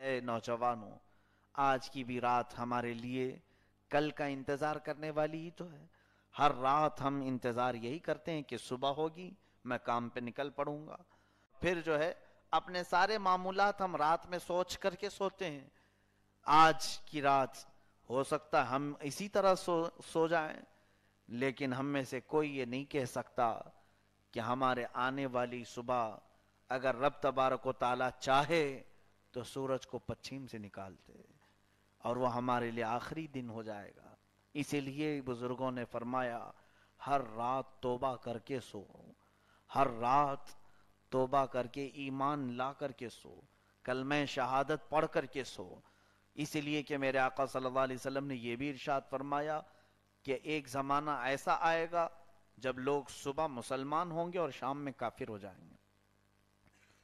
اے نوجوانوں، آج کی بھی رات ہمارے لیے کل کا انتظار کرنے والی ہی تو ہے۔ ہر رات ہم انتظار یہی کرتے ہیں کہ صبح ہوگی، میں کام پہ نکل پڑوں گا۔ پھر جو ہے اپنے سارے معمولات ہم رات میں سوچ کر کے سوتے ہیں۔ آج کی رات ہو سکتا ہے ہم اسی طرح سو جائیں، لیکن ہم میں سے کوئی یہ نہیں کہہ سکتا کہ ہمارے آنے والی صبح اگر رب تبارک و تعالی چاہے تو سورج کو پچھم سے نکالتے اور وہ ہمارے لیے آخری دن ہو جائے گا۔ اسی لیے بزرگوں نے فرمایا ہر رات توبہ کر کے سو، ہر رات توبہ کر کے ایمان لا کر کے سو، کلمہ شہادت پڑھ کر کے سو۔ اس لیے کہ میرے آقا صلی اللہ علیہ وسلم نے یہ بھی ارشاد فرمایا کہ ایک زمانہ ایسا آئے گا جب لوگ صبح مسلمان ہوں گے اور شام میں کافر ہو جائیں گے،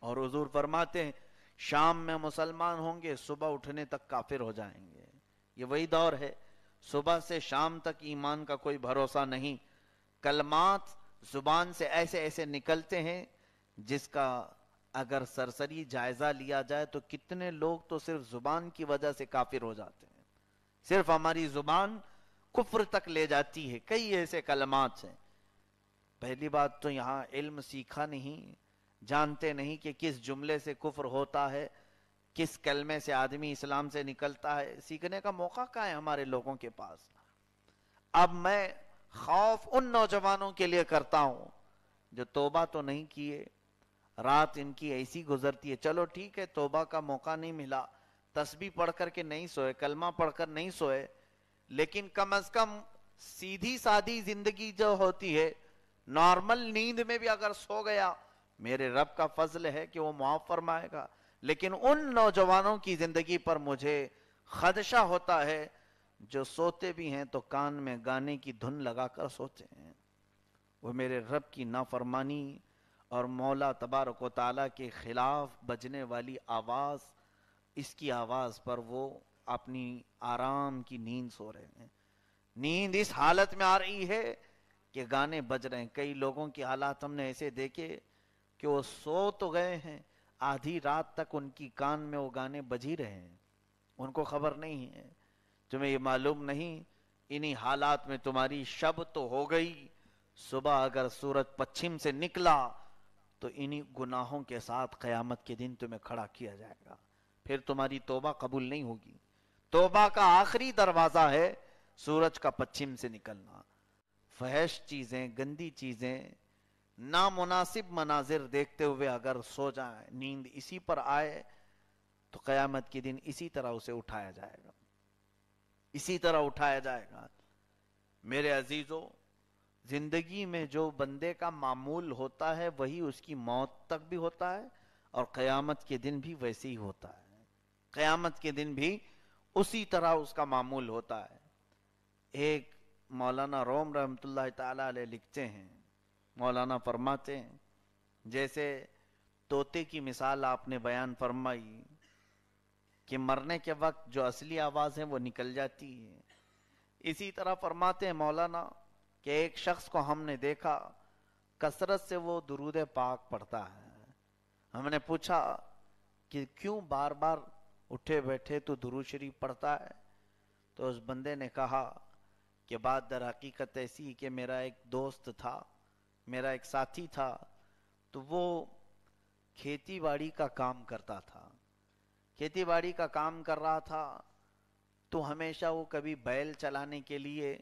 اور حضور فرماتے ہیں شام میں مسلمان ہوں گے، صبح اٹھنے تک کافر ہو جائیں گے۔ یہ وہی دور ہے، صبح سے شام تک ایمان کا کوئی بھروسہ نہیں۔ کلمات زبان سے ایسے ایسے نکلتے ہیں جس کا اگر سرسری جائزہ لیا جائے تو کتنے لوگ تو صرف زبان کی وجہ سے کافر ہو جاتے ہیں۔ صرف ہماری زبان کفر تک لے جاتی ہے۔ کئی ایسے کلمات ہیں۔ پہلی بات تو یہاں علم سیکھا نہیں، جانتے نہیں کہ کس جملے سے کفر ہوتا ہے، کس کلمے سے آدمی اسلام سے نکلتا ہے۔ سیکھنے کا موقع کہاں ہے ہمارے لوگوں کے پاس؟ اب میں خوف ان نوجوانوں کے لیے کرتا ہوں جو توبہ تو نہیں کیے، رات ان کی ایسی گزرتی ہے۔ چلو ٹھیک ہے، توبہ کا موقع نہیں ملا، تسبیح پڑھ کر کے نہیں سوئے، کلمہ پڑھ کر نہیں سوئے، لیکن کم از کم سیدھی سادھی زندگی جو ہوتی ہے، نارمل نیند میں بھی اگر سو گیا، میرے رب کا فضل ہے کہ وہ معاف فرمائے گا۔ لیکن ان نوجوانوں کی زندگی پر مجھے خدشہ ہوتا ہے جو سوتے بھی ہیں تو کان میں گانے کی دھن لگا کر سوتے ہیں۔ وہ میرے رب کی نافرمانی اور مولا تبارک و تعالیٰ کے خلاف بجنے والی آواز، اس کی آواز پر وہ اپنی آرام کی نیند سو رہے ہیں۔ نیند اس حالت میں آ رہی ہے کہ گانے بج رہے ہیں۔ کئی لوگوں کی حالات ہم نے ایسے دیکھے کہ وہ سو تو گئے ہیں، آدھی رات تک ان کی کان میں وہ گانے بج ہی رہے ہیں، ان کو خبر نہیں ہے۔ تمہیں یہ معلوم نہیں انہی حالات میں تمہاری شب تو ہو گئی، صبح اگر سورج پچھم سے نکلا تو انہی گناہوں کے ساتھ قیامت کے دن تمہیں کھڑا کیا جائے گا، پھر تمہاری توبہ قبول نہیں ہوگی۔ توبہ کا آخری دروازہ ہے سورج کا پچھم سے نکلنا۔ فحش چیزیں، گندی چیزیں، نامناسب مناظر دیکھتے ہوئے اگر سو جائیں، نیند اسی پر آئے تو قیامت کے دن اسی طرح اسے اٹھایا جائے گا، اسی طرح اٹھایا جائے گا۔ میرے عزیزو، زندگی میں جو بندے کا معمول ہوتا ہے وہی اس کی موت تک بھی ہوتا ہے، اور قیامت کے دن بھی ویسے ہی ہوتا ہے۔ قیامت کے دن بھی اسی طرح اس کا معمول ہوتا ہے۔ ایک مولانا روم رحمۃ اللہ تعالی علیہ لکھتے ہیں، مولانا فرماتے ہیں جیسے طوطے کی مثال آپ نے بیان فرمائی کہ مرنے کے وقت جو اصلی آواز ہے وہ نکل جاتی ہے، اسی طرح فرماتے ہیں مولانا کہ ایک شخص کو ہم نے دیکھا کثرت سے وہ درود پاک پڑھتا ہے۔ ہم نے پوچھا کہ کیوں بار بار اٹھے بیٹھے تو درود شریف پڑھتا ہے؟ تو اس بندے نے کہا کہ بات در حقیقت ایسی کہ میرا ایک دوست تھا، میرا ایک ساتھی تھا، تو وہ کھیتی باڑی کا کام کرتا تھا، کھیتی باڑی کا کام کر رہا تھا تو ہمیشہ وہ کبھی بیل چلانے کے لیے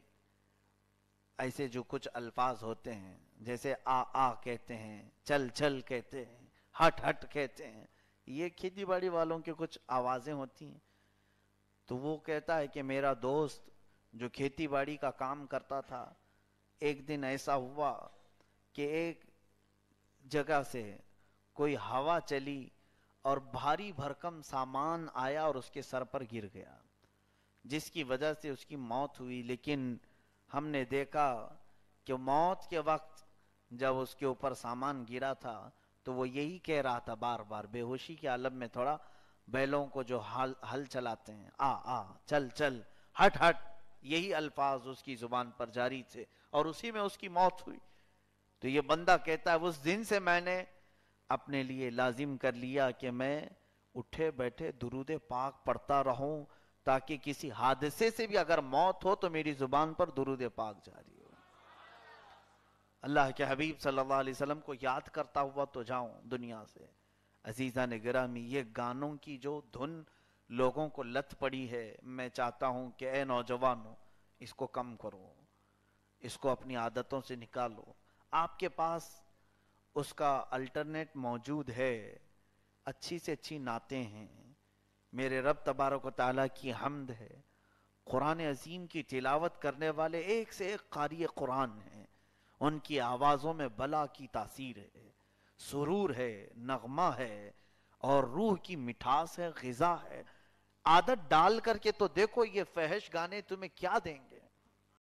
ایسے جو کچھ الفاظ ہوتے ہیں، جیسے آ آ کہتے ہیں، چل چل کہتے ہیں، ہٹ ہٹ کہتے ہیں، یہ کھیتی باڑی والوں کی کچھ آوازیں ہوتی ہیں۔ تو وہ کہتا ہے کہ میرا دوست جو کھیتی باڑی کا کام کرتا تھا، ایک دن ایسا ہوا کہ ایک جگہ سے کوئی ہوا چلی اور بھاری بھرکم سامان آیا اور اس کے سر پر گر گیا، جس کی وجہ سے اس کی موت ہوئی۔ لیکن ہم نے دیکھا کہ موت کے وقت جب اس کے اوپر سامان گرا تھا تو وہ یہی کہہ رہا تھا بار بار، بے ہوشی کے عالم میں تھوڑا، بیلوں کو جو ہل چلاتے ہیں، آ آ چل چل ہٹ ہٹ، یہی الفاظ اس کی زبان پر جاری تھے، اور اسی میں اس کی موت ہوئی۔ تو یہ بندہ کہتا ہے اس دن سے میں نے اپنے لیے لازم کر لیا کہ میں اٹھے بیٹھے درود پاک پڑھتا رہوں تاکہ کسی حادثے سے بھی اگر موت ہو تو میری زبان پر درود پاک جاری ہو. اللہ کے حبیب صلی اللہ علیہ وسلم کو یاد کرتا ہوا تو جاؤں دنیا سے. عزیزان گرامی، یہ گانوں کی جو دھن لوگوں کو لت پڑی ہے، میں چاہتا ہوں کہ اے نوجوانوں اس کو کم کرو، اس کو اپنی عادتوں سے نکالو. آپ کے پاس اس کا الٹرنیٹ موجود ہے. اچھی سے اچھی نعتیں ہیں. میرے رب تبارک و تعالیٰ کی حمد ہے، قرآن عظیم کی تلاوت کرنے والے ایک سے ایک قاری قرآن ہیں. ان کی آوازوں میں بلا کی تاثیر ہے، سرور ہے، نغمہ ہے، اور روح کی مٹھاس ہے، غذا ہے. عادت ڈال کر کے تو دیکھو یہ فحش گانے تمہیں کیا دیں گے.